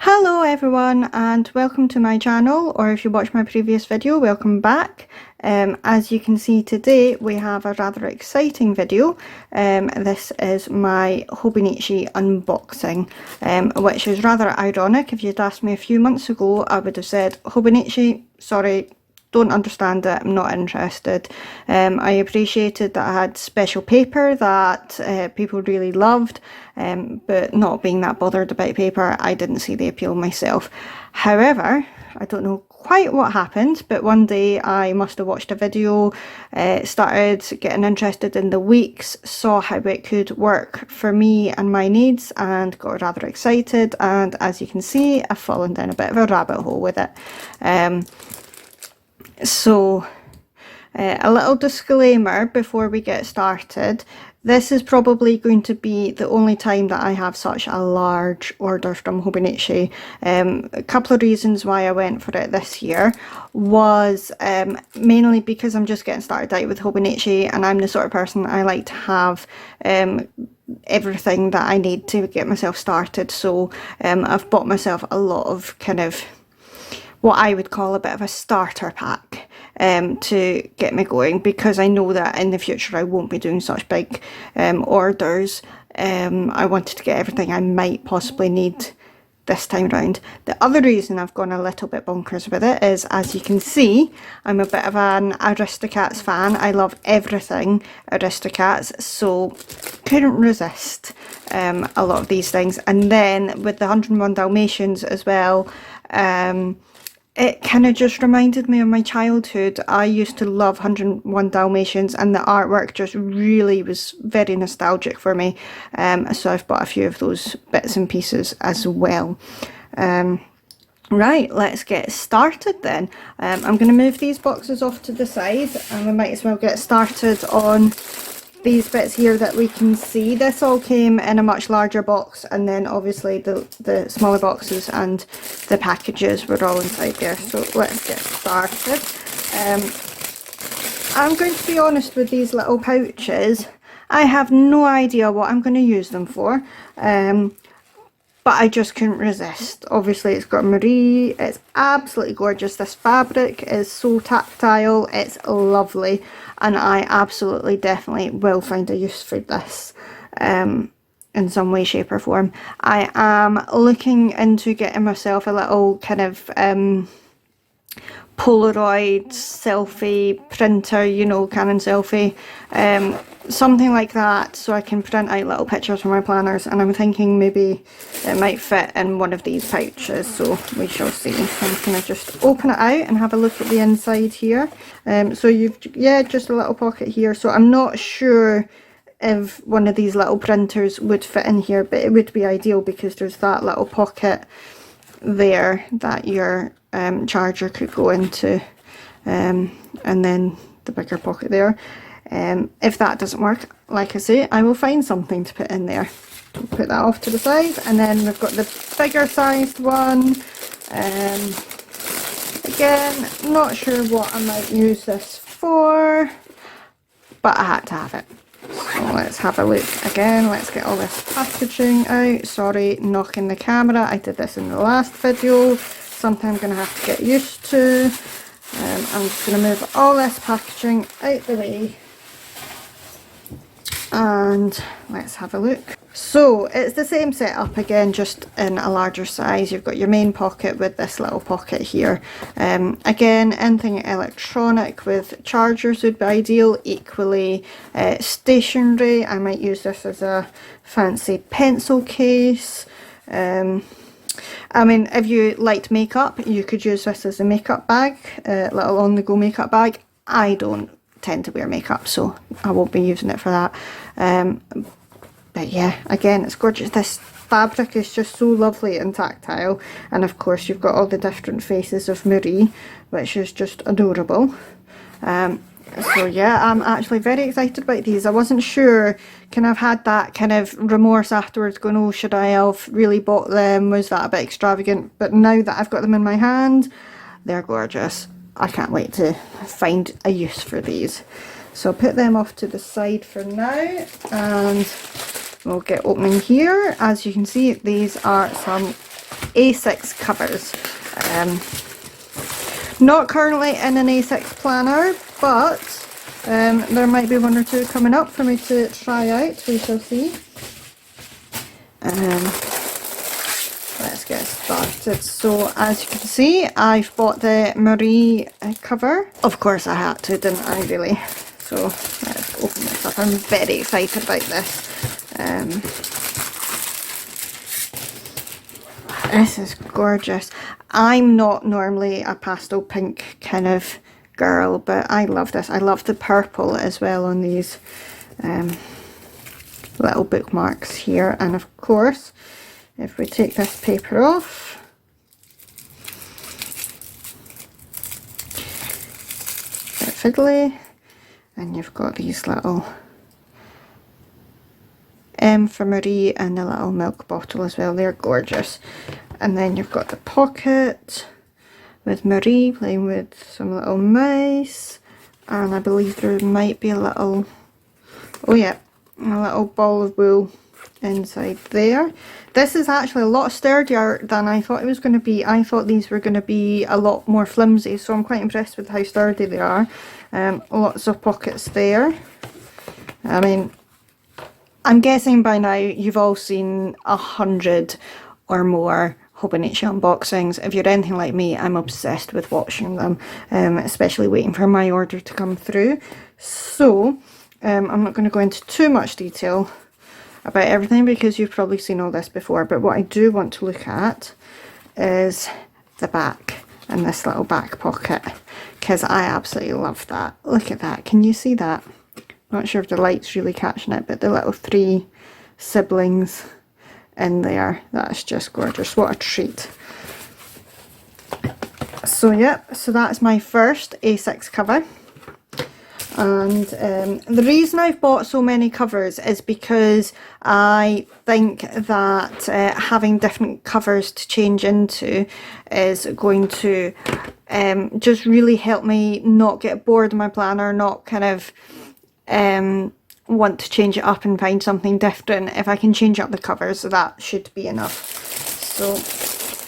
Hello everyone and welcome to my channel, or if you watched my previous video, welcome back. As you can see today we have a rather exciting video. This is my Hobonichi unboxing, which is rather ironic. If you'd asked me a few months ago I would have said Hobonichi, sorry, don't understand it, I'm not interested. I appreciated that I had special paper that people really loved, but not being that bothered about paper, I didn't see the appeal myself. However, I don't know quite what happened, but one day I must have watched a video, started getting interested in the weeks, saw how it could work for me and my needs, and got rather excited. And as you can see, I've fallen down a bit of a rabbit hole with it. A little disclaimer before we get started. This is probably going to be the only time that I have such a large order from Hobonichi. A couple of reasons why I went for it this year was mainly because I'm just getting started out with Hobonichi, and I'm the sort of person I like to have everything that I need to get myself started. So I've bought myself a lot of kind of what I would call a bit of a starter pack to get me going, because I know that in the future I won't be doing such big orders. I wanted to get everything I might possibly need this time round. The other reason I've gone a little bit bonkers with it is, as you can see, I'm a bit of an Aristocats fan. I love everything Aristocats, so couldn't resist a lot of these things. And then with the 101 Dalmatians as well, it kind of just reminded me of my childhood. I used to love 101 Dalmatians, and the artwork just really was very nostalgic for me. So I've bought a few of those bits and pieces as well. Right, let's get started then. I'm going to move these boxes off to the side, and we might as well get started on these bits here that we can see. This all came in a much larger box, and then obviously the smaller boxes and the packages were all inside there. So let's get started. I'm going to be honest with these little pouches. I have no idea what I'm going to use them for, but I just couldn't resist. Obviously it's got Marie, it's absolutely gorgeous. This fabric is so tactile, it's lovely, and I absolutely definitely will find a use for this in some way, shape or form. I am looking into getting myself a little kind of Polaroid selfie printer, you know, Canon selfie, something like that, so I can print out little pictures for my planners. And I'm thinking maybe it might fit in one of these pouches, so we shall see. I'm going to just open it out and have a look at the inside here. So you've, yeah, just a little pocket here. So I'm not sure if one of these little printers would fit in here, but it would be ideal because there's that little pocket there that your charger could go into, and then the bigger pocket there. If that doesn't work, like I say, I will find something to put in there. Put that off to the side, and then we've got the bigger sized one. Again, not sure what I might use this for, but I had to have it. So let's have a look again. Let's get all this packaging out. Sorry, knocking the camera. I did this in the last video. Something I'm going to have to get used to. I'm just going to move all this packaging out the way, and let's have a look. So it's the same setup again, just in a larger size. You've got your main pocket with this little pocket here. Again, anything electronic with chargers would be ideal. Equally stationery. I might use this as a fancy pencil case. I mean, if you liked makeup, you could use this as a makeup bag, little on-the-go makeup bag. I don't tend to wear makeup, so I won't be using it for that. But yeah, again, it's gorgeous. This fabric is just so lovely and tactile, and of course you've got all the different faces of Marie, which is just adorable. So yeah, I'm actually very excited about these. I wasn't sure, kind of had that kind of remorse afterwards, going, oh, should I have really bought them? Was that a bit extravagant? But now that I've got them in my hand, they're gorgeous. I can't wait to find a use for these. So I'll put them off to the side for now, and we'll get opening here. As you can see, these are some A6 covers. Not currently in an A6 planner, but there might be one or two coming up for me to try out. We shall see. Let's get started. So as you can see, I've bought the Marie cover. Of course I had to, didn't I, really? So let's open this up. I'm very excited about this. This is gorgeous. I'm not normally a pastel pink kind of girl, but I love this. I love the purple as well on these little bookmarks here. And of course, if we take this paper off, a bit fiddly, and you've got these little M for Marie and a little milk bottle as well. They're gorgeous. And then you've got the pocket with Marie playing with some little mice, and I believe there might be a little, oh yeah, a little ball of wool inside there. This is actually a lot sturdier than I thought it was going to be. I thought these were going to be a lot more flimsy, so I'm quite impressed with how sturdy they are. Lots of pockets there. I mean, I'm guessing by now you've all seen 100 or more Hobonichi unboxings. If you're anything like me, I'm obsessed with watching them, especially waiting for my order to come through. So I'm not going to go into too much detail about everything because you've probably seen all this before, but what I do want to look at is the back and this little back pocket, because I absolutely love that. Look at that. Can you see that? Not sure if the light's really catching it, but the little 3 siblings in there, that's just gorgeous. What a treat. So yeah, so that's my first A6 cover. And the reason I've bought so many covers is because I think that having different covers to change into is going to just really help me not get bored of my planner, not kind of want to change it up and find something different. If I can change up the covers, that should be enough. So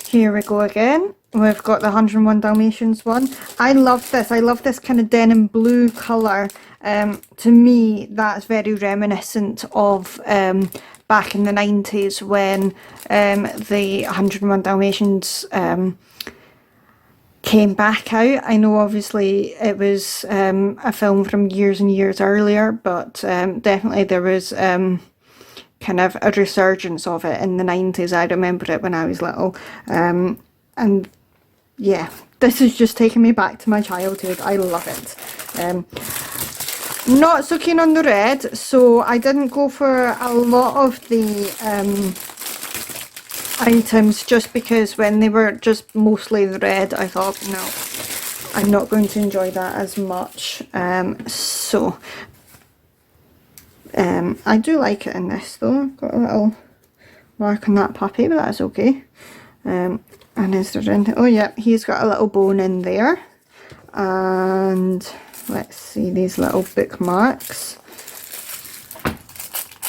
here we go again. We've got the 101 Dalmatians one. I love this. I love this kind of denim blue colour. To me, that's very reminiscent of back in the 90s when the 101 Dalmatians came back out. I know obviously it was a film from years and years earlier, but definitely there was kind of a resurgence of it in the 90s. I remember it when I was little. And yeah, this is just taking me back to my childhood. I love it. Not so keen on the red, so I didn't go for a lot of the items, just because when they were just mostly the red, I thought, no, I'm not going to enjoy that as much. I do like it in this though. Got a little mark on that puppy, but that's okay. And is there anything? Oh yeah, he's got a little bone in there. And let's see these little bookmarks.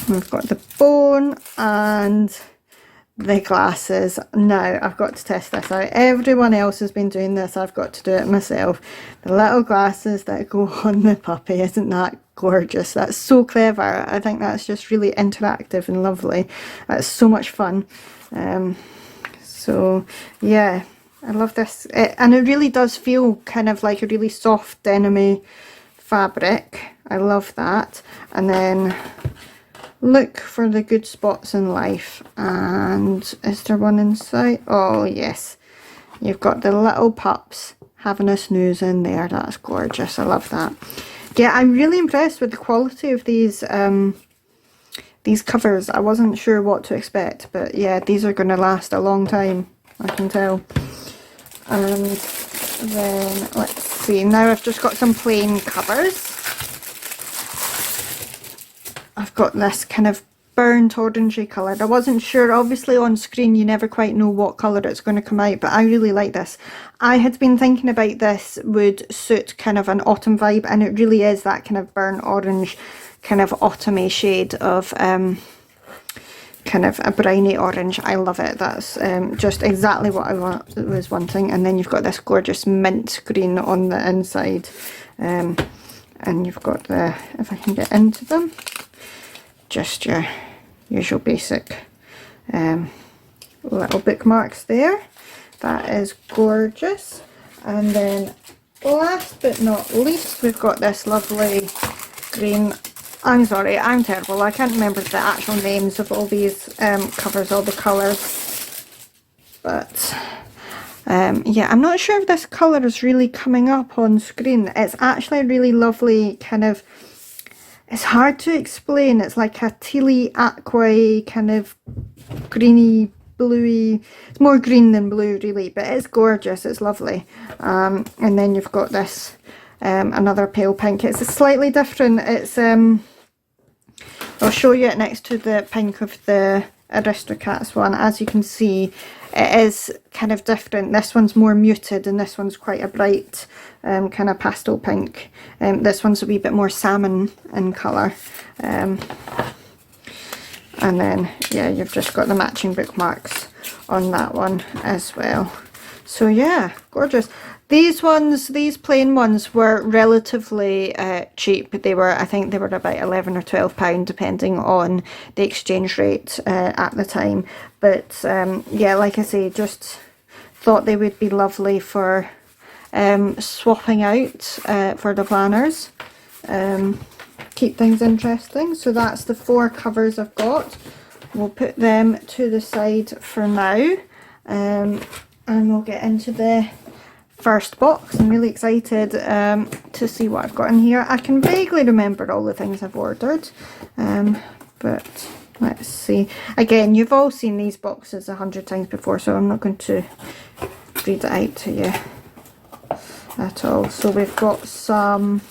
We've got the bone and the glasses. Now I've got to test this out. Everyone else has been doing this. I've got to do it myself. The little glasses that go on the puppy. Isn't that gorgeous? That's so clever. I think that's just really interactive and lovely. That's so much fun. So yeah, I love this. And it really does feel kind of like a really soft denim fabric. I love that. And then look for the good spots in life. And is there one inside? Oh yes, you've got the little pups having a snooze in there. That's gorgeous. I love that. Yeah, I'm really impressed with the quality of these covers. I wasn't sure what to expect, but yeah, these are going to last a long time, I can tell. And then let's see, now I've just got some plain covers. I've got this kind of burnt orangey colour. I wasn't sure, obviously on screen you never quite know what colour it's going to come out, but I really like this. I had been thinking about this would suit kind of an autumn vibe, and it really is that kind of burnt orange, kind of autumny shade of kind of a briny orange. I love it. That's just exactly what I was wanting. And then you've got this gorgeous mint green on the inside. And you've got the, if I can get into them, just your usual basic little bookmarks there. That is gorgeous. And then last but not least, we've got this lovely green. I'm sorry, I'm terrible. I can't remember the actual names of all these covers, all the colours. But yeah, I'm not sure if this colour is really coming up on screen. It's actually a really lovely kind of, it's hard to explain. It's like a tealy, aqua kind of greeny, bluey. It's more green than blue really, but it's gorgeous. It's lovely. And then you've got this another pale pink. It's slightly different. It's I'll show you it next to the pink of the Aristocats one. As you can see, it is kind of different. This one's more muted and this one's quite a bright kind of pastel pink. This one's a wee bit more salmon in colour. And then, yeah, you've just got the matching bookmarks on that one as well. So yeah, gorgeous. These ones, these plain ones, were relatively cheap. They were, I think they were about £11 or £12 depending on the exchange rate at the time. But yeah, like I say, just thought they would be lovely for swapping out for the planners. Keep things interesting. So that's the 4 covers I've got. We'll put them to the side for now, and we'll get into the first box. I'm really excited to see what I've got in here. I can vaguely remember all the things I've ordered, but let's see. Again, you've all seen these boxes 100 times before, so I'm not going to read it out to you at all. So we've got some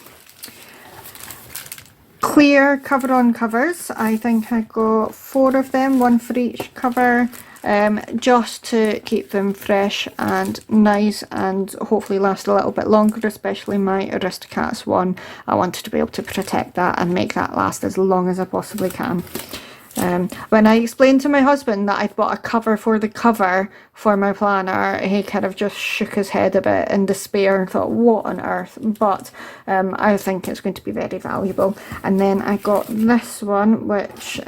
clear cover-on covers. I think I got 4 of them, 1 for each cover, just to keep them fresh and nice and hopefully last a little bit longer, especially my Aristocats one. I wanted to be able to protect that and make that last as long as I possibly can. When I explained to my husband that I'd bought a cover for the cover for my planner, he kind of just shook his head a bit in despair and thought, what on earth? But I think it's going to be very valuable. And then I got this one, which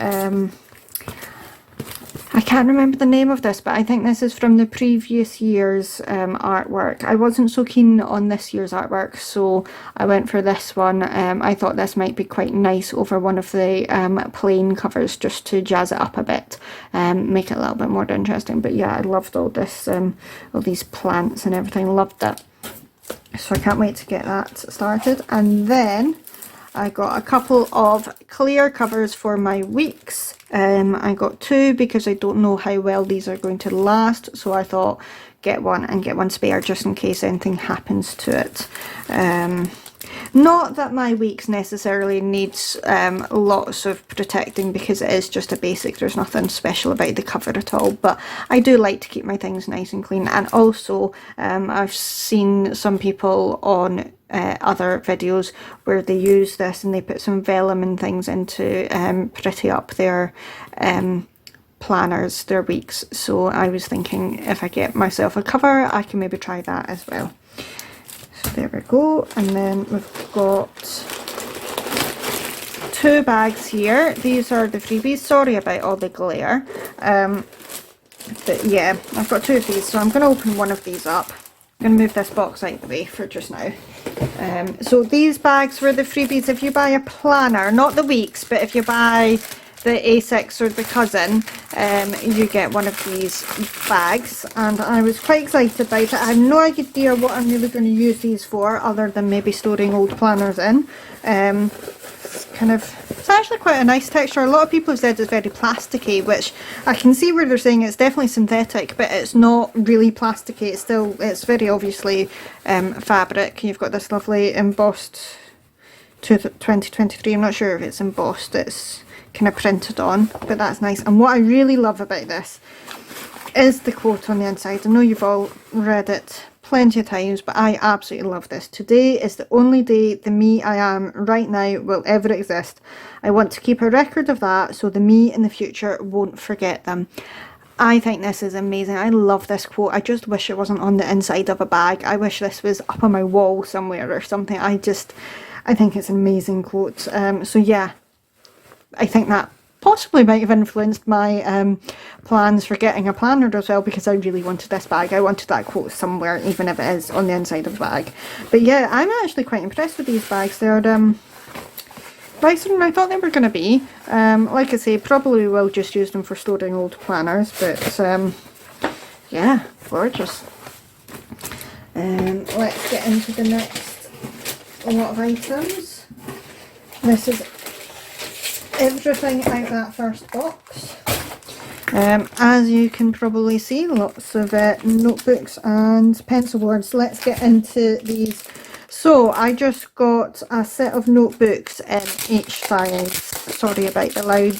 I can't remember the name of this, but I think this is from the previous year's artwork. I wasn't so keen on this year's artwork, so I went for this one. I thought this might be quite nice over one of the plain covers, just to jazz it up a bit, make it a little bit more interesting. But yeah, I loved all this, all these plants and everything, loved it. So I can't wait to get that started. And then I got a couple of clear covers for my weeks. I got 2 because I don't know how well these are going to last, so I thought get one and get one spare just in case anything happens to it. Not that my weeks necessarily needs lots of protecting, because it is just a basic. There's nothing special about the cover at all, but I do like to keep my things nice and clean. And also I've seen some people on other videos where they use this and they put some vellum and things into pretty up their planners, their weeks. So I was thinking, if I get myself a cover, I can maybe try that as well. So there we go. And then we've got 2 bags here. These are the freebies. Sorry about all the glare, but yeah, I've got 2 of these, so I'm going to open one of these up. I'm going to move this box out of the way for just now. So these bags were the freebies. If you buy a planner, not the weeks, but if you buy the A6 or the cousin, you get one of these bags, and I was quite excited about it. I have no idea what I'm really going to use these for, other than maybe storing old planners in. It's actually quite a nice texture. A lot of people have said it's very plasticky, which I can see where they're saying it's definitely synthetic, but it's not really plasticky. It's very obviously fabric. You've got this lovely embossed 2023. I'm not sure if it's embossed, it's kind of printed on, but that's nice. And what I really love about this is the quote on the inside. I know you've all read it plenty of times, but I absolutely love this. Today is the only day the me I am right now will ever exist. I want to keep a record of that so the me in the future won't forget them. I think this is amazing. I love this quote. I just wish it wasn't on the inside of a bag. I wish this was up on my wall somewhere or something. I think it's an amazing quote. So yeah, I think that possibly might have influenced my plans for getting a planner as well, because I really wanted this bag. I wanted that quote somewhere, even if it is on the inside of the bag. But yeah, I'm actually quite impressed with these bags. They're nicer than I thought they were going to be. Like I say, probably will just use them for storing old planners, but yeah, gorgeous. Let's get into the next lot of items. This is everything out that first box. As you can probably see, lots of notebooks and pencil boards. Let's get into these. So I just got a set of notebooks in each size. Sorry about the loud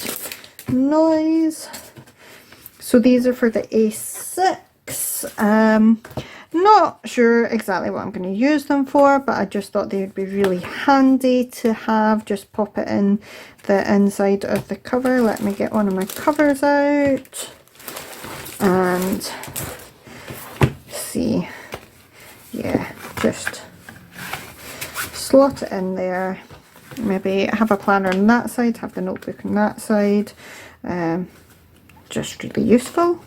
noise. So these are for the A6. Not sure exactly what I'm going to use them for, but I just thought they would be really handy to have. Just pop it in the inside of the cover. Let me get one of my covers out and see. Yeah, just slot it in there. Maybe have a planner on that side, have the notebook on that side. Just really useful.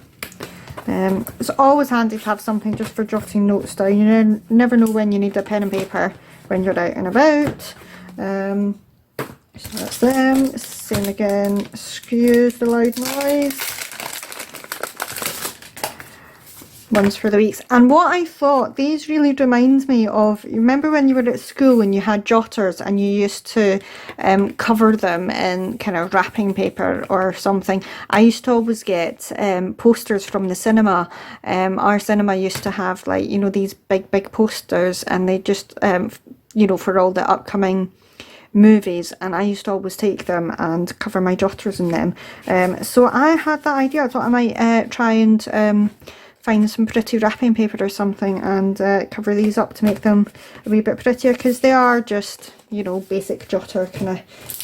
It's always handy to have something just for jotting notes down. You never know when you need a pen and paper when you're out and about. So that's them. Same again. Excuse the loud noise. Ones for the weeks. And what I thought, these really remind me of, you remember when you were at school and you had jotters and you used to cover them in kind of wrapping paper or something. I used to always get posters from the cinema. Our cinema used to have, like, you know, these big posters, and they just you know, for all the upcoming movies, and I used to always take them and cover my jotters in them. So I had that idea. I thought I might try and find some pretty wrapping paper or something and cover these up to make them a wee bit prettier, because they are just, you know, basic jotter kind of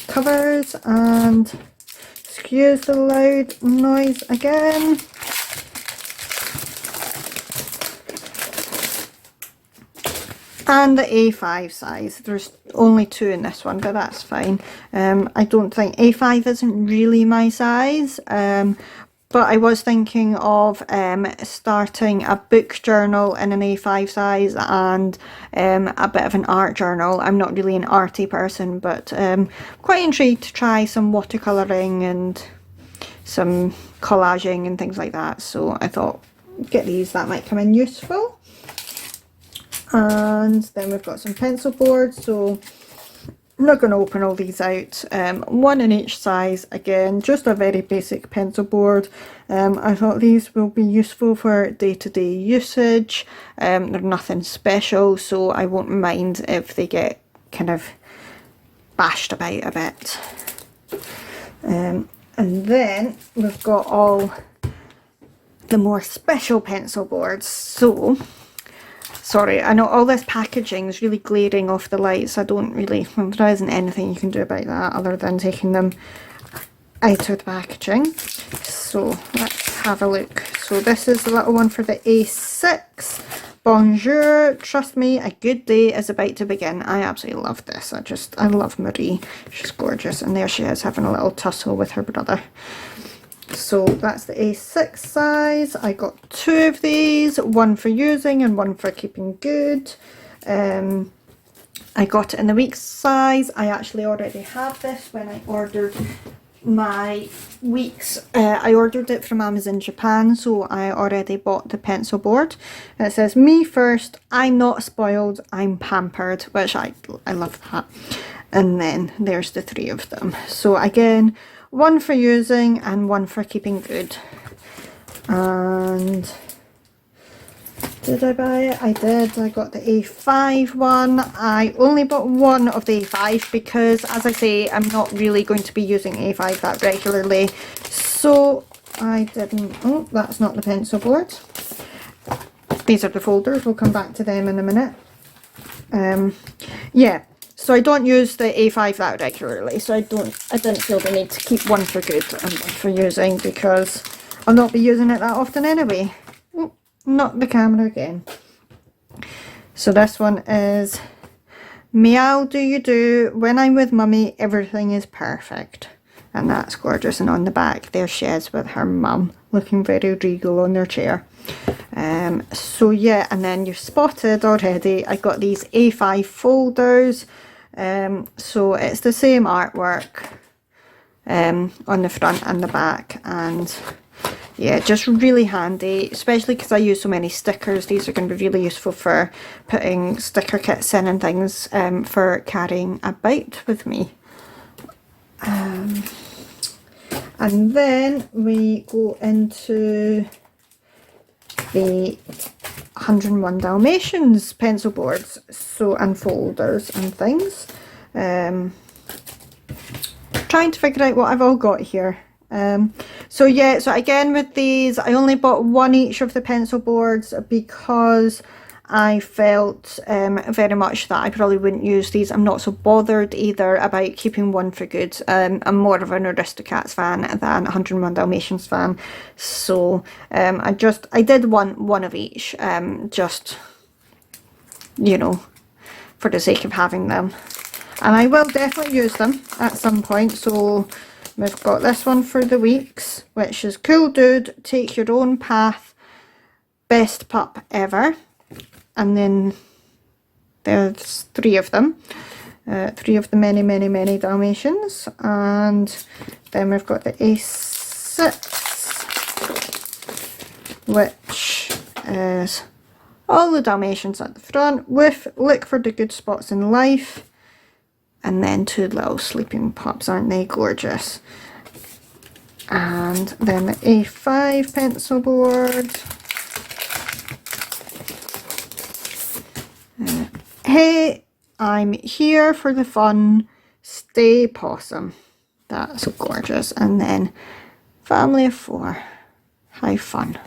covers. And excuse the loud noise again. And the A5 size. There's only 2 in this one, but that's fine. I don't think A5 isn't really my size. But I was thinking of starting a book journal in an A5 size and a bit of an art journal. I'm not really an arty person, but quite intrigued to try some watercolouring and some collaging and things like that. So I thought, get these, that might come in useful. And then we've got some pencil boards. So I'm not going to open all these out. One in each size. Again, just a very basic pencil board. I thought these will be useful for day-to-day usage. They're nothing special, so I won't mind if they get kind of bashed about a bit. And then we've got all the more special pencil boards. So sorry, I know all this packaging is really glaring off the lights. I don't really, well, there isn't anything you can do about that other than taking them out of the packaging. So let's have a look. So this is the little one for the A6. Bonjour, trust me, a good day is about to begin. I absolutely love this. I love Marie. She's gorgeous. And there she is having a little tussle with her brother. So that's the A6 size. I got 2 of these, one for using and one for keeping good. I got it in the weeks size. I actually already have this when I ordered my weeks. I ordered it from Amazon Japan, so I already bought the pencil board. And it says, me first, I'm not spoiled, I'm pampered, which I love that. And then there's the 3 of them. So again, one for using and one for keeping good. And did I buy it? I did. I got the A5 one. I only bought one of the A5 because, as I say, I'm not really going to be using A5 that regularly. So I didn't... Oh, that's not the pencil board. these are the folders. We'll come back to them in a minute. Yeah, so I don't use the A5 that regularly, so I didn't feel the need to keep one for good and one for using, because I'll not be using it that often anyway. Oh, not the camera again. So this one is Meow Do You Do, When I'm with Mummy Everything is Perfect. And that's gorgeous. And on the back there she is with her mum, looking very regal on their chair. So yeah, and then you've spotted already, I got these A5 folders. So it's the same artwork on the front and the back, and yeah, just really handy, especially because I use so many stickers. These are going to be really useful for putting sticker kits in and things, for carrying about with me. And then we go into the 101 Dalmatians pencil boards, so, and folders and things. Trying to figure out what I've all got here. So yeah, so again with these, I only bought one each of the pencil boards because I felt very much that I probably wouldn't use these. I'm not so bothered either about keeping one for good. I'm more of an Aristocats fan than 101 Dalmatians fan. So I did one of each, just, you know, for the sake of having them. And I will definitely use them at some point. So we've got this one for the weeks, which is Cool Dude, Take Your Own Path, Best Pup Ever. And then there's three of them. Three of the many, many, many Dalmatians. And then we've got the A6, which is all the Dalmatians at the front with Look for the Good Spots in Life. And then two little sleeping pups, aren't they gorgeous? And then the A5 pencil board. Hey, I'm here for the fun. Stay Possum. That's gorgeous. And then Family of 4. Have fun.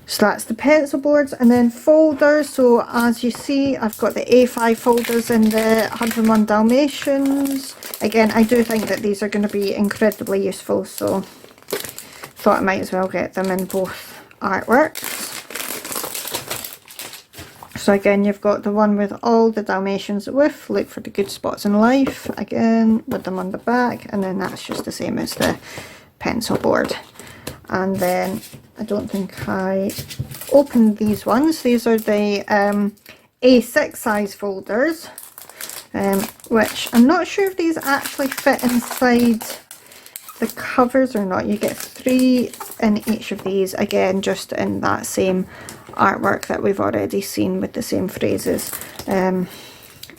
So that's the pencil boards, and then folders. So as you see, I've got the A5 folders in the 101 Dalmatians. Again, I do think that these are going to be incredibly useful, so thought I might as well get them in both artworks. So again, you've got the one with all the Dalmatians with Look for the Good Spots in Life, again with them on the back, and then that's just the same as the pencil board. And then I don't think I opened these ones. These are the A6 size folders, which I'm not sure if these actually fit inside the covers or not. You get 3 in each of these, again just in that same artwork that we've already seen with the same phrases. And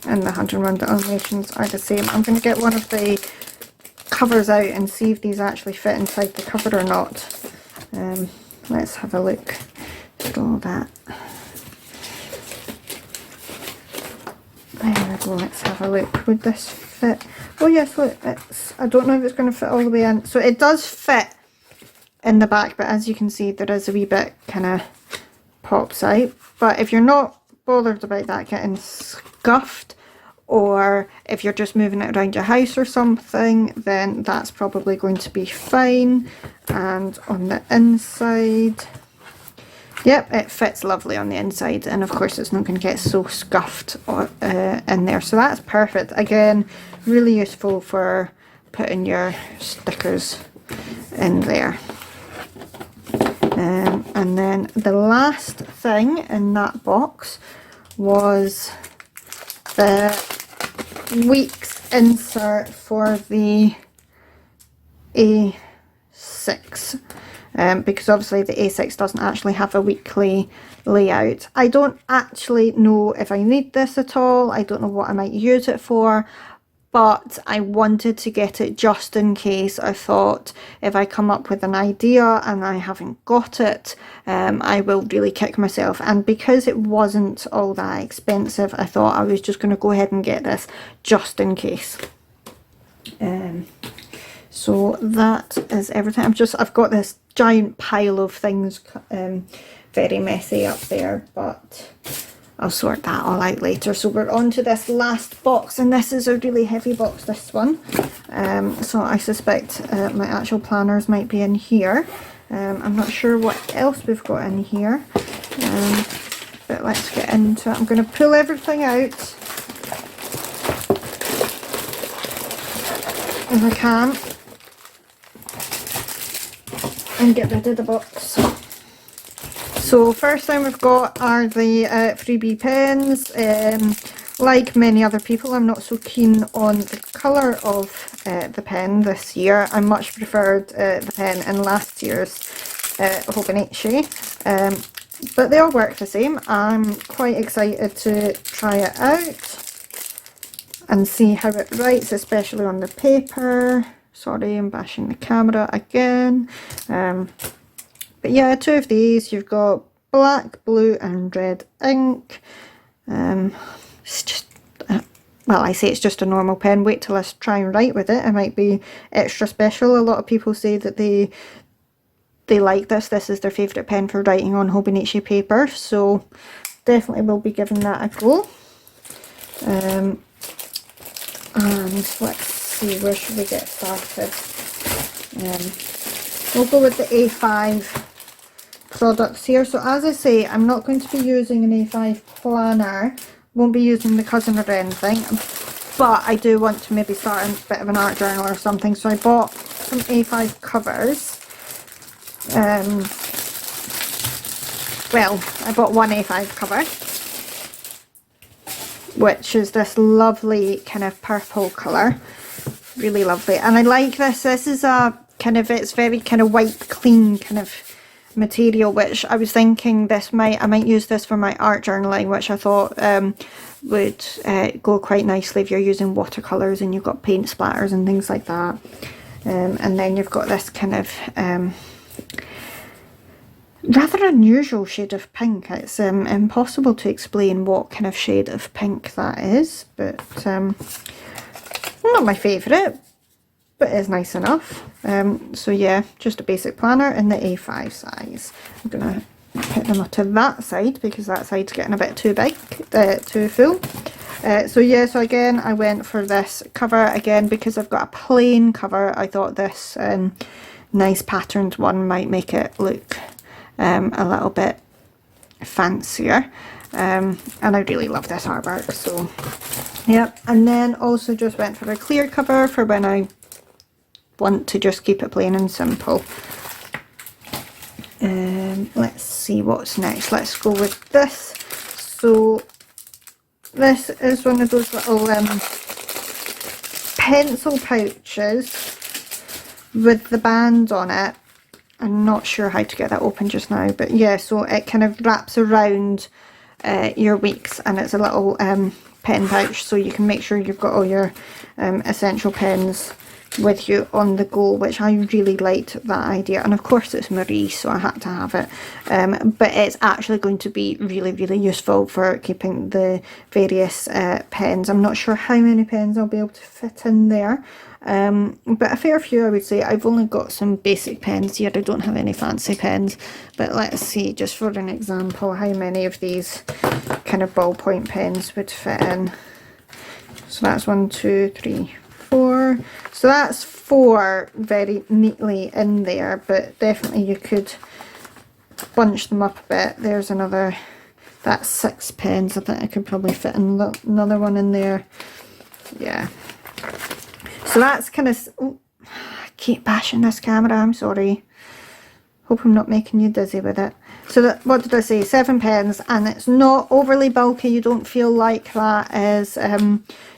the 101 Dalmatians are the same. I'm going to get one of the covers out and see if these actually fit inside the cover or not. Let's have a look at all that. There we go, let's have a look. Would this fit? Oh yes, look, I don't know if it's going to fit all the way in. So it does fit in the back, but as you can see there is a wee bit kind of pops out. But if you're not bothered about that getting scuffed, or if you're just moving it around your house or something, then that's probably going to be fine. And on the inside, yep, it fits lovely on the inside, and of course it's not going to get so scuffed in there, so that's perfect. Again, really useful for putting your stickers in there. And then the last thing in that box was the week's insert for the A6, because obviously the A6 doesn't actually have a weekly layout. I don't actually know if I need this at all. I don't know what I might use it for, but I wanted to get it just in case. I thought if I come up with an idea and I haven't got it, I will really kick myself. And because it wasn't all that expensive, I thought I was just going to go ahead and get this just in case. So that is everything. I've got this giant pile of things, very messy up there, but I'll sort that all out later. So we're on to this last box, and this is a really heavy box, this one. So I suspect my actual planners might be in here. I'm not sure what else we've got in here, but let's get into it. I'm going to pull everything out if I can and get rid of the box. So first thing we've got are the freebie pens. Like many other people, I'm not so keen on the colour of the pen this year. I much preferred the pen in last year's Hobonichi, but they all work the same. I'm quite excited to try it out and see how it writes, especially on the paper. Sorry, I'm bashing the camera again. But yeah, two of these. You've got black, blue and red ink. It's just, well, I say it's just a normal pen. Wait till I try and write with it. It might be extra special. A lot of people say that they like this. This is their favourite pen for writing on Hobonichi paper. So definitely will be giving that a go. And let's see, where should we get started? We'll go with the A5 products here. So as I say, I'm not going to be using an A5 planner. Won't be using the cousin or anything, but I do want to maybe start a bit of an art journal or something. So I bought some A5 covers. Well, I bought one A5 cover, which is this lovely kind of purple colour. Really lovely. And I like this. This is a kind of, it's very kind of white, clean kind of material, which I was thinking I might use this for my art journaling, which I thought would go quite nicely if you're using watercolours and you've got paint splatters and things like that. And then you've got this kind of rather unusual shade of pink. It's impossible to explain what kind of shade of pink that is, but not my favourite, but it's nice enough. So yeah, just a basic planner in the A5 size. I'm gonna put them to that side because that side's getting a bit too big, too full. So yeah, so again I went for this cover again because I've got a plain cover. I thought this nice patterned one might make it look a little bit fancier. And I really love this artwork, so yep. And then also just went for a clear cover for when I want to just keep it plain and simple. Let's see what's next. Let's go with this. So this is one of those little pencil pouches with the band on it. I'm not sure how to get that open just now, but yeah, so it kind of wraps around your weeks, and it's a little pen pouch, so you can make sure you've got all your essential pens with you on the go, which I really liked that idea. And of course it's Marie, so I had to have it, but it's actually going to be really, really useful for keeping the various pens. I'm not sure how many pens I'll be able to fit in there, but a fair few, I would say. I've only got some basic pens here. I don't have any fancy pens, but let's see, just for an example, how many of these kind of ballpoint pens would fit in. So that's 1, 2, 3, 4. So that's 4 very neatly in there, but definitely you could bunch them up a bit. There's another, that's 6 pens. I think I could probably fit another one in there. Yeah. So that's kind of, oh, I keep bashing this camera, I'm sorry. Hope I'm not making you dizzy with it. So that, what did I say, 7 pens, and it's not overly bulky. You don't feel like that is,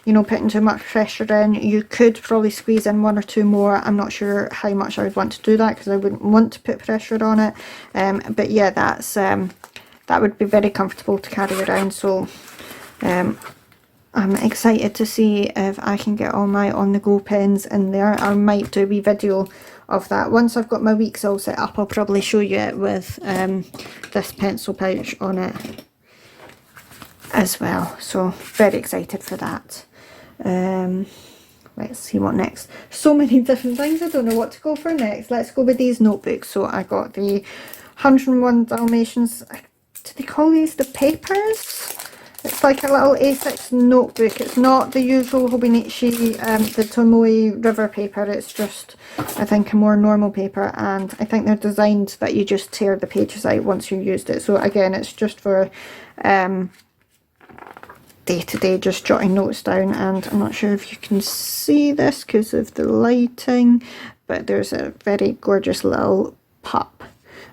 you know, putting too much pressure in. You could probably squeeze in 1 or 2 more. I'm not sure how much I would want to do that because I wouldn't want to put pressure on it. But yeah, that's that would be very comfortable to carry around. So I'm excited to see if I can get all my on-the-go pens in there. I might do a wee video of that. Once I've got my weeks all set up, I'll probably show you it with this pencil pouch on it as well. So very excited for that. let's see what next. So many different things, I don't know what to go for next. Let's go with these notebooks. So I got the 101 Dalmatians. Do they call these the papers? It's like a little A6 notebook. It's not the usual Hobonichi, the Tomoe River paper. It's just, I think, a more normal paper. And I think they're designed that you just tear the pages out once you've used it. So again, it's just for day-to-day, just jotting notes down. And I'm not sure if you can see this because of the lighting, but there's a very gorgeous little pup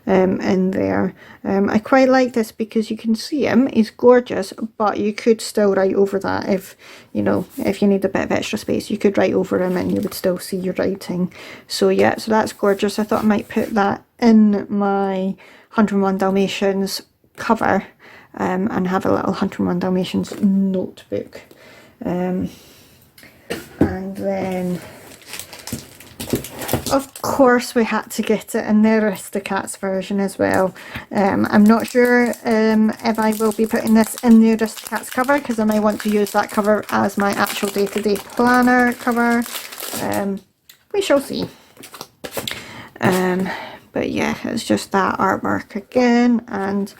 in there. I quite like this because you can see him, he's gorgeous, but you could still write over that if, you know, if you need a bit of extra space, you could write over him and you would still see your writing. So yeah, so that's gorgeous. I thought I might put that in my 101 Dalmatians cover and have a little 101 Dalmatians notebook. And then of course we had to get it in the Aristocats version as well. I'm not sure if I will be putting this in the Aristocats cover because I might want to use that cover as my actual day-to-day planner cover. We shall see. But yeah, it's just that artwork again and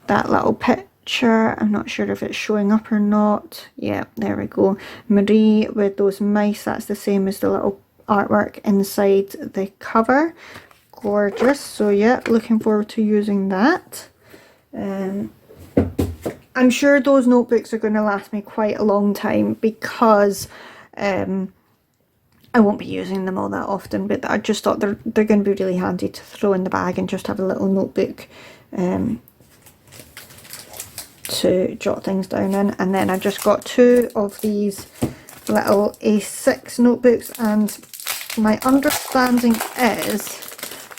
that little picture. I'm not sure if it's showing up or not. Yeah, there we go. Marie with those mice, that's the same as the little artwork inside the cover. Gorgeous. So yeah, looking forward to using that. I'm sure those notebooks are going to last me quite a long time because I won't be using them all that often, but I just thought they're going to be really handy to throw in the bag and just have a little notebook to jot things down in. And then I just got 2 of these little A6 notebooks, and my understanding is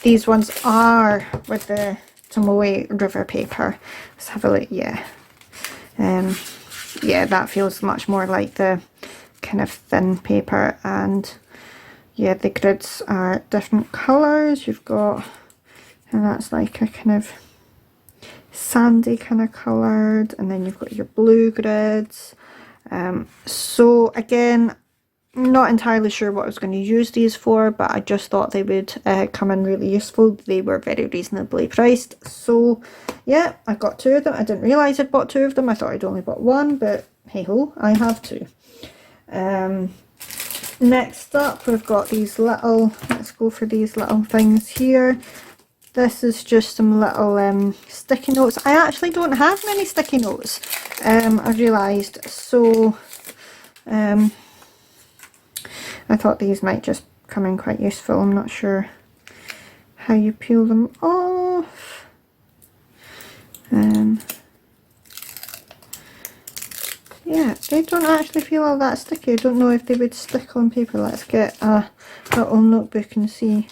these ones are with the Tomoe River paper. Let's have a look. Yeah, yeah, that feels much more like the kind of thin paper, and yeah, the grids are different colours. You've got, and that's like a kind of sandy kind of coloured, and then you've got your blue grids. So again, not entirely sure what I was going to use these for, but I just thought they would come in really useful. They were very reasonably priced, so yeah, I got 2 of them. I didn't realise I'd bought 2 of them. I thought I'd only bought 1, but hey ho, I have 2. Next up, we've got these little, let's go for these little things here. This is just some little sticky notes. I actually don't have many sticky notes, I realised, so I thought these might just come in quite useful. I'm not sure how you peel them off. Yeah, they don't actually feel all that sticky. I don't know if they would stick on paper. Let's get a little notebook and see.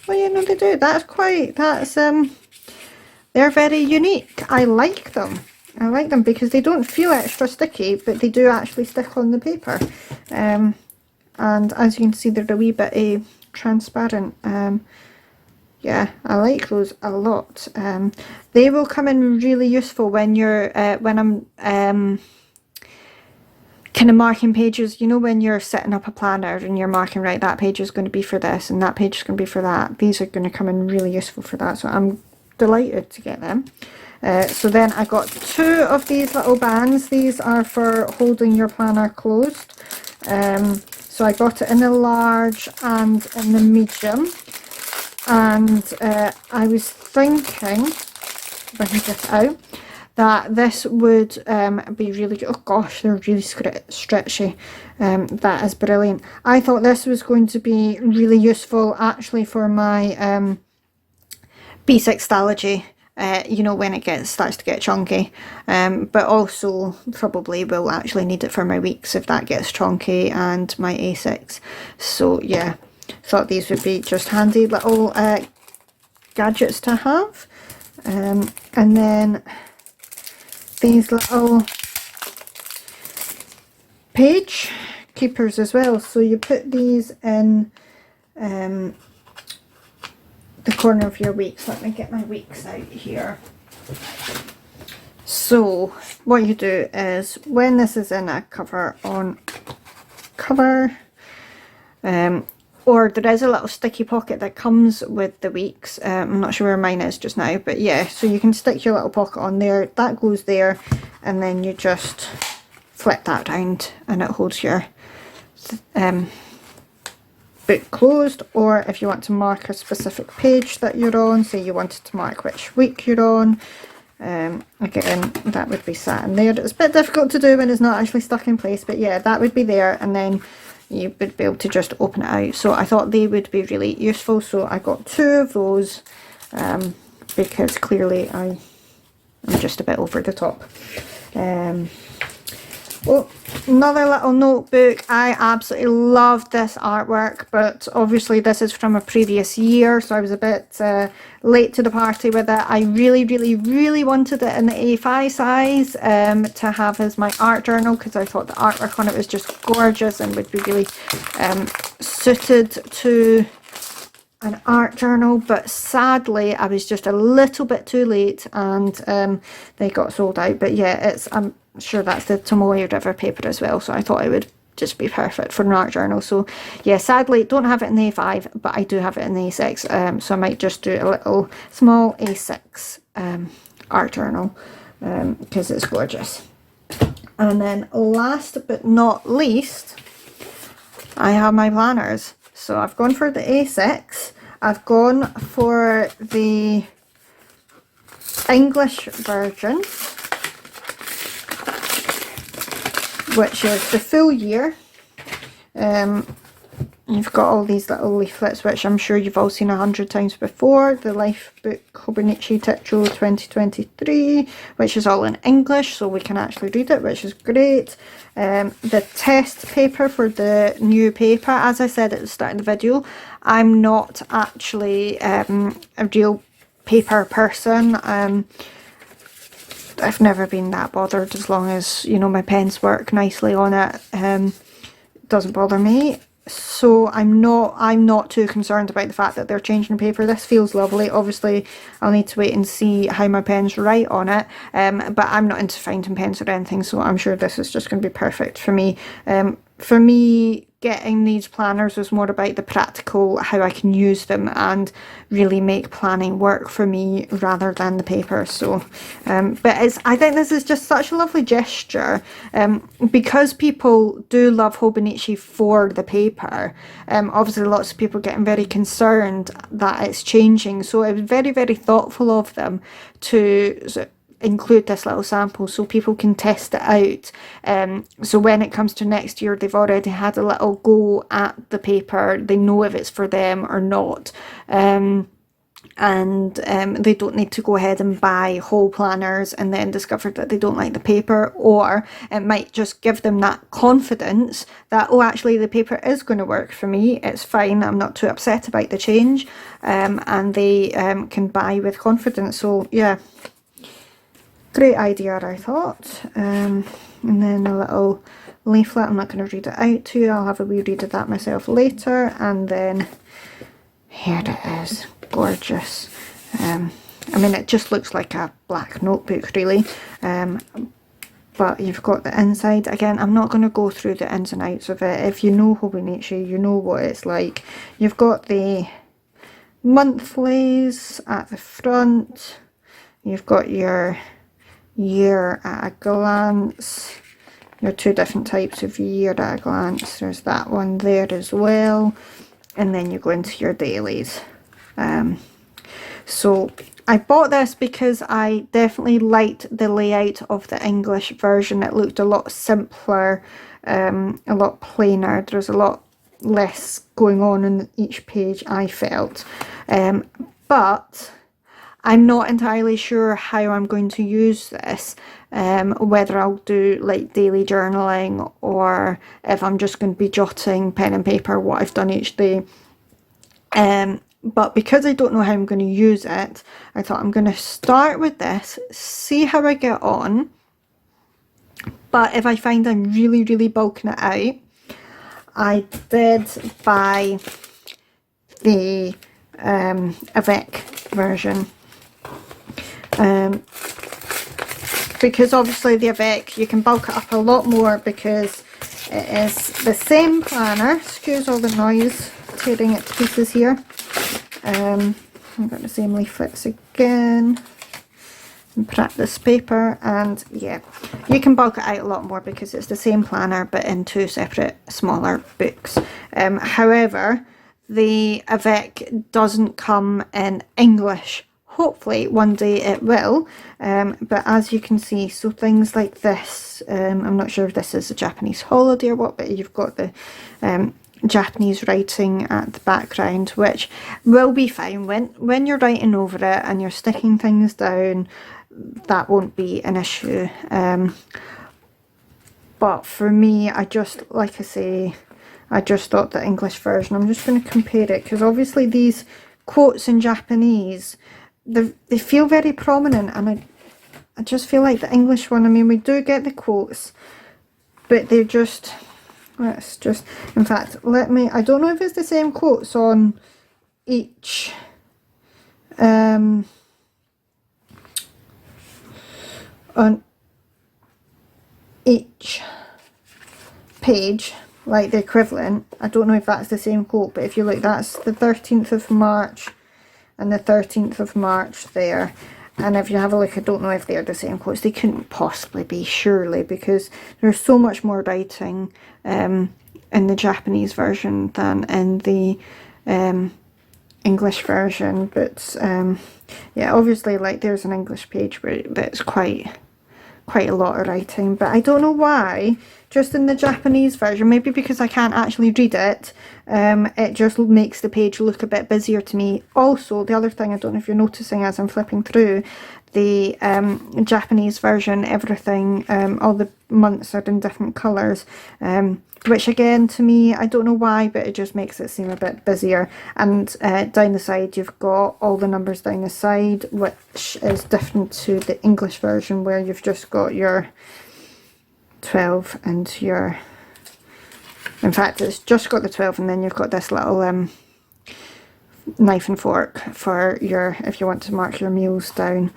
Well, yeah, no, they do. That's quite, that's, they're very unique. I like them. I like them because they don't feel extra sticky, but they do actually stick on the paper. And as you can see, they're a wee bit transparent. Yeah, I like those a lot. They will come in really useful when you're, when I'm, kind of marking pages, you know, when you're setting up a planner and you're marking, right, that page is going to be for this and that page is going to be for that. These are going to come in really useful for that, so I'm delighted to get them. So then I got 2 of these little bands. These are for holding your planner closed. So I got it in the large and in the medium, and I was thinking, if I can get it out, that this would be really good. Oh gosh, they're really stretchy. That is brilliant. I thought this was going to be really useful actually for my B6 stalogy, you know, when it starts to get chunky, but also probably will actually need it for my weeks if that gets chunky, and my A6. So yeah, thought these would be just handy little gadgets to have. And then these little page keepers as well. So you put these in the corner of your weeks. Let me get my weeks out here. So what you do is, when this is in a cover on cover, Or there is a little sticky pocket that comes with the weeks. I'm not sure where mine is just now, but yeah, so you can stick your little pocket on there, that goes there, and then you just flip that round and it holds your book closed. Or if you want to mark a specific page that you're on, say you wanted to mark which week you're on, again, that would be sat in there. It's a bit difficult to do when it's not actually stuck in place, but yeah, that would be there, and then you would be able to just open it out. So I thought they would be really useful, so I got 2 of those, because clearly I'm just a bit over the top. Oh, another little notebook. I absolutely love this artwork, but obviously this is from a previous year, so I was a bit late to the party with it. I really wanted it in the A5 size to have as my art journal, because I thought the artwork on it was just gorgeous and would be really suited to an art journal. But sadly I was just a little bit too late, and they got sold out. But yeah, it's I'm sure that's the Tomoe River paper as well, so I thought it would just be perfect for an art journal. So yeah, sadly don't have it in the A5, but I do have it in the A6, so I might just do a little small A6 art journal, because it's gorgeous. And then last but not least, I have my planners. So I've gone for the A6, I've gone for the English version, which is the full year. You've got all these little leaflets, which I'm sure you've all seen 100 times before. The Life Book Hobonichi Techo 2023, which is all in English, so we can actually read it, which is great. The test paper for the new paper, as I said at the start of the video, I'm not actually a real paper person. I've never been that bothered, as long as, you know, my pens work nicely on it. Doesn't bother me. So I'm not too concerned about the fact that they're changing the paper. This feels lovely. Obviously I'll need to wait and see how my pens write on it, but I'm not into fountain pens or anything, so I'm sure this is just going to be perfect for me. For me, getting these planners was more about the practical, how I can use them and really make planning work for me, rather than the paper. So but I think this is just such a lovely gesture, because people do love Hobonichi for the paper. Obviously lots of people getting very concerned that it's changing, so it was very thoughtful of them to include this little sample so people can test it out. So when it comes to next year, they've already had a little go at the paper, they know if it's for them or not, and they don't need to go ahead and buy whole planners and then discover that they don't like the paper. Or it might just give them that confidence that, oh, actually the paper is going to work for me, it's fine, I'm not too upset about the change, and they can buy with confidence. So yeah, great idea, I thought. And then a little leaflet. I'm not going to read it out to you, I'll have a wee read of that myself later. And then here it is, gorgeous. I mean, it just looks like a black notebook really, but you've got the inside. Again, I'm not going to go through the ins and outs of it. If you know Hobonichi, you know what it's like. You've got the monthlies at the front, you've got your year at a glance, your 2 different types of year at a glance, there's that one there as well, and then you go into your dailies. So I bought this because I definitely liked the layout of the English version. It looked a lot simpler, a lot plainer, there's a lot less going on in each page, I felt. But I'm not entirely sure how I'm going to use this, whether I'll do like daily journaling, or if I'm just going to be jotting pen and paper what I've done each day. But because I don't know how I'm going to use it, I thought I'm going to start with this, see how I get on. But if I find I'm really bulking it out, I did buy the avec version. Because obviously the avec, you can bulk it up a lot more, because It is the same planner. Excuse all the noise tearing it to pieces here. I've got the same leaflets again. And practice paper, and yeah, you can bulk it out a lot more because it's the same planner but in 2 separate smaller books. However, the avec doesn't come in English. Hopefully one day it will, but as you can see, so things like this, I'm not sure if this is a Japanese holiday or what, but you've got the Japanese writing at the background, which will be fine when you're writing over it and you're sticking things down. That won't be an issue, but for me, I just, like I say, I just thought the English version, I'm just going to compare it, because obviously these quotes in Japanese, they feel very prominent, and I just feel like the English one, I mean, we do get the quotes, but they're just, let's just, in fact, I don't know if it's the same quotes on each, on each page, like the equivalent. I don't know if that's the same quote, but if you look, that's the 13th of March and the 13th of March there. And if you have a look, I don't know if they're the same quotes. They couldn't possibly be, surely, because there's so much more writing in the Japanese version than in the English version. But yeah, obviously, like, there's an English page where that's quite a lot of writing, but I don't know why, just in the Japanese version, maybe because I can't actually read it, it just makes the page look a bit busier to me. Also, the other thing, I don't know if you're noticing as I'm flipping through the Japanese version, everything, all the months are in different colours, which again, to me, I don't know why, but it just makes it seem a bit busier. And down the side, you've got all the numbers down the side, which is different to the English version, where you've just got your 12 and your, in fact, it's just got the 12, and then you've got this little knife and fork for your, if you want to mark your meals down.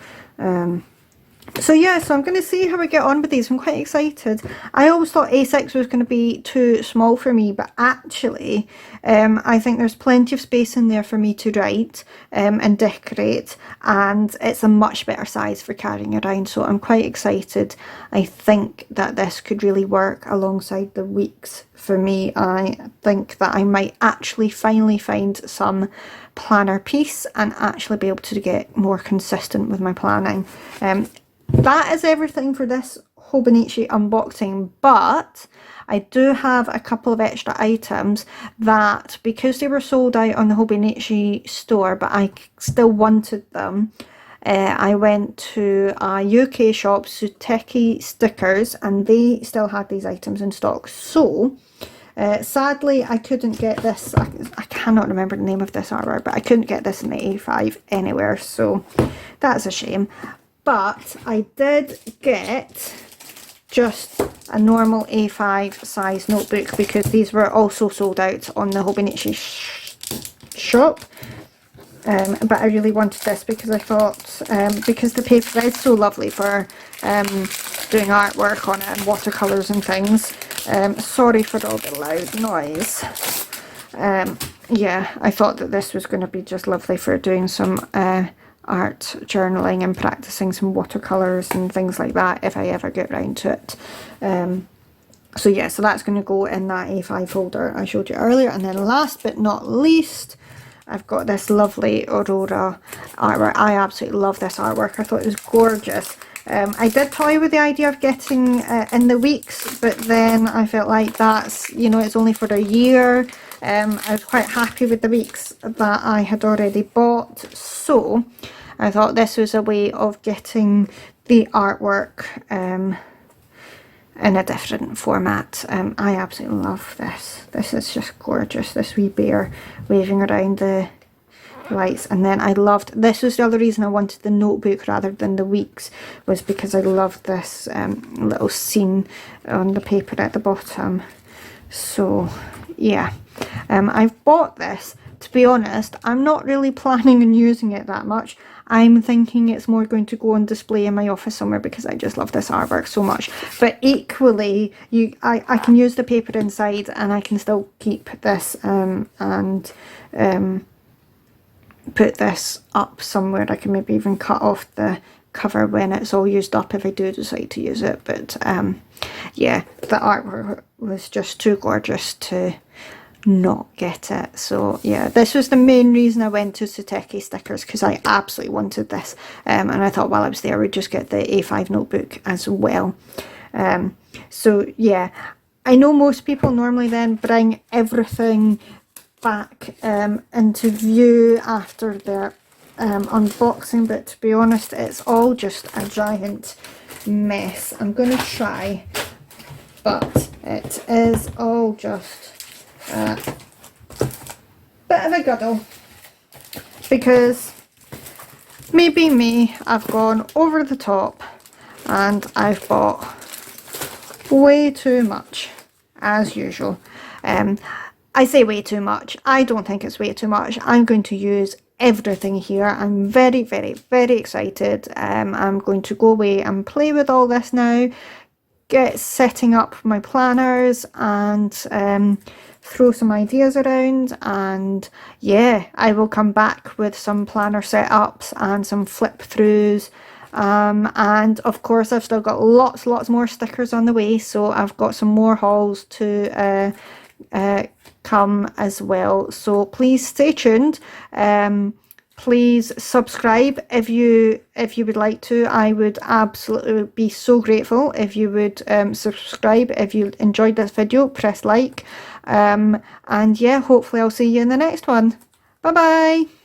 So yeah, so I'm going to see how I get on with these. I'm quite excited. I always thought A6 was going to be too small for me, but actually I think there's plenty of space in there for me to write and decorate, and it's a much better size for carrying around, so I'm quite excited. I think that this could really work alongside the weeks for me. I think that I might actually finally find some planner piece and actually be able to get more consistent with my planning. That is everything for this Hobonichi unboxing, but I do have a couple of extra items that, because they were sold out on the Hobonichi store, but I still wanted them, I went to a UK shop, Suteki Stickers, and they still had these items in stock. So sadly, I couldn't get this. I cannot remember the name of this artwork, but I couldn't get this in the A5 anywhere, so that's a shame. But I did get just a normal A5 size notebook, because these were also sold out on the Hobonichi shop. But I really wanted this because I thought, because the paper is so lovely for doing artwork on it and watercolours and things. Sorry for all the loud noise. Yeah, I thought that this was going to be just lovely for doing some art journaling and practicing some watercolours and things like that if I ever get round to it. So yeah, so that's going to go in that A5 folder I showed you earlier. And then last but not least, I've got this lovely Aurora artwork. I absolutely love this artwork. I thought it was gorgeous. I did toy with the idea of getting in the weeks, but then I felt like that's, you know, it's only for a year. I was quite happy with the weeks that I had already bought, so I thought this was a way of getting the artwork in a different format. I absolutely love this. This is just gorgeous, this wee bear waving around the lights. And then I loved, this was the other reason I wanted the notebook rather than the weeks, was because I loved this little scene on the paper at the bottom. So yeah, I've bought this. To be honest, I'm not really planning on using it that much. I'm thinking it's more going to go on display in my office somewhere because I just love this artwork so much. But equally, I can use the paper inside and I can still keep this and put this up somewhere. I can maybe even cut off the cover when it's all used up if I do decide to use it. But yeah, the artwork was just too gorgeous to not get it. So yeah, this was the main reason I went to Suteki stickers, because I absolutely wanted this, and I thought while I was there I would just get the A5 notebook as well. So yeah, I know most people normally then bring everything back into view after their unboxing, but to be honest, it's all just a giant mess. I'm going to try, but it is all just a bit of a guddle, because maybe me, I've gone over the top and I've bought way too much as usual. I say way too much. I don't think it's way too much. I'm going to use everything here. I'm very, very, very excited. I'm going to go away and play with all this now, get setting up my planners and throw some ideas around, and yeah, I will come back with some planner setups and some flip throughs, and of course I've still got lots more stickers on the way, so I've got some more hauls to come as well. So please stay tuned. Please subscribe if you would like to. I would absolutely be so grateful if you would subscribe. If you enjoyed this video, press like, and yeah, hopefully I'll see you in the next one. Bye bye.